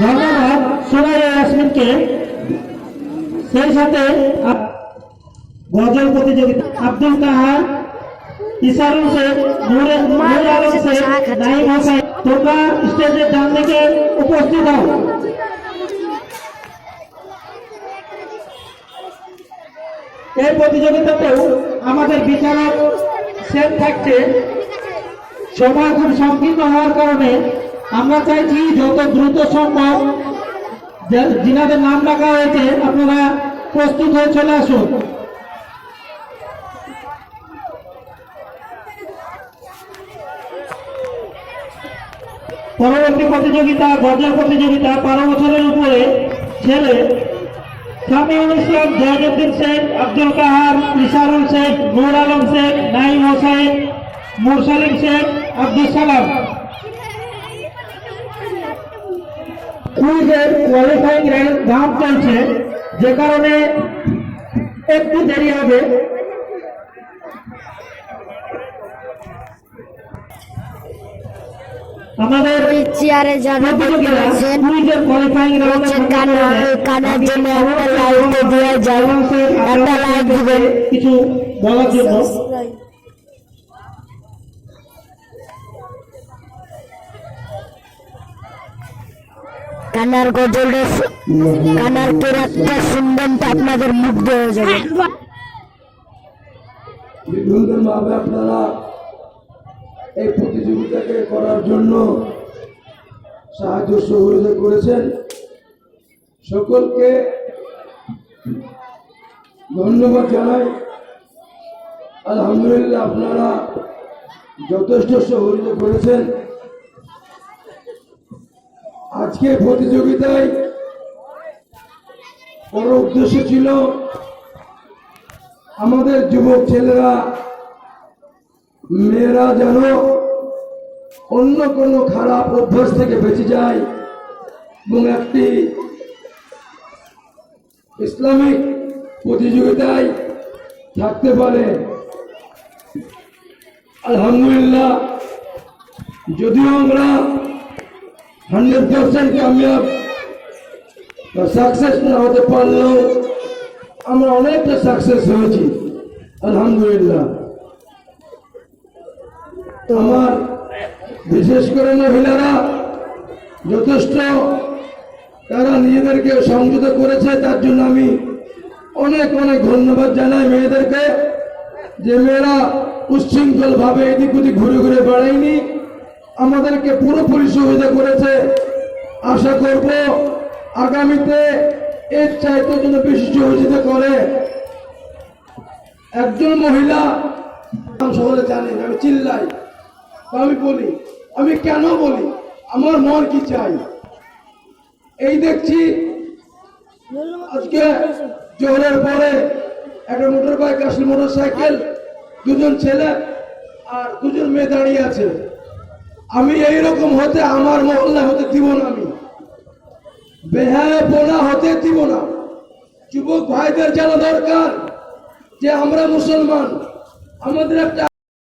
ধন্যবাদ সোনাইয়া ইয়াসমিনকে। সেই সাথে গজল প্রতিযোগিতা আব্দুল কাহার, ইসারুল শেখ, নূর আলম শেখ, নাইম হোসেন, তোমরা স্টেজের ডান দিকে উপস্থিত হও। এই প্রতিযোগিতাতেও আমাদের বিচারক সেট থাকছে। সময় খুব সংকীর্ণ হওয়ার কারণে আমরা চাইছি যত দ্রুত সম্ভব যিনাদের নাম ডাকা হয়েছে আপনারা প্রস্তুত হয়ে চলে আসুন। পরবর্তী প্রতিযোগিতা গজল প্রতিযোগিতা 12 বছরের উপরে ছেলে সামিউল ইসলাম, জয়দুদ্দিন শেখ, আব্দুল কাহার, ইসারুল শেখ, নূর আলম শেখ, নাইম হোসেন, মুরসালিম শেখ, আব্দুল সালাম। কুইজের কোয়ালিফাইং রাউন্ড চলছে, যে কারণে একটু দেরি হবে। আমাদের চেয়ারে যারা দেখতে পাচ্ছেন কানার জন্য একটা লাইক দিয়ে যায়, একটা লাইক দিবেন কিছু বলার জন্য। কানার গজলটা কানার কেরাতটা শুনবেন তো আপনাদের মুগ্ধ হয়ে যাবে। বিভিন্নভাবে আপনারা এই প্রতিযোগিতাকে করার জন্য সাহায্য সহযোগিতা করেছেন, সকলকে ধন্যবাদ জানাই। আলহামদুলিল্লাহ, আপনারা যথেষ্ট সহযোগিতা করেছেন। আজকে প্রতিযোগিতায় বড় উদ্দেশ্য ছিল আমাদের যুবক ছেলেরা মেয়েরা যেন অন্য কোনো খারাপ অভ্যাস থেকে বেঁচে যায় এবং একটি ইসলামিক প্রতিযোগিতায় থাকতে পারে। আলহামদুলিল্লাহ, যদিও আমরা 100% কামিয়াব বা সাকসেস না হতে পারলেও আমরা অনেকটা সাকসেস হয়েছি আলহামদুলিল্লাহ। আমার বিশেষ করে মহিলারা যথেষ্ট তারা নিজেদেরকে সংযত করেছে, তার জন্য আমি অনেক অনেক ধন্যবাদ জানাই মেয়েদেরকে, যে মেয়েরা উচ্ছৃঙ্খল ভাবে এদিক ওদিক ঘুরে ঘুরে বেড়ায়নি, আমাদেরকে পুরোপুরি সহযোগিতা করেছে। আশা করব আগামীতে এর চাইতে যেন বেশি সহযোগিতা করে। একজন মহিলা সকলে জানেন আমি চিল্লাই, আমি বলি, আমি কেন বলি, আমার মন কি চাই। এই দেখছি আজকে জোহরের পরে একটা মোটর বাইক আসলে, মোটর সাইকেল, দুজন ছেলে আর দুজন মেয়ে দাঁড়িয়ে আছে। আমি এইরকম হতে আমার মহল্লা হতে দিব না, আমি বেহায়াপনা হতে দিব না। যুবক ভাইদের জানা দরকার যে আমরা মুসলমান, আমাদের একটা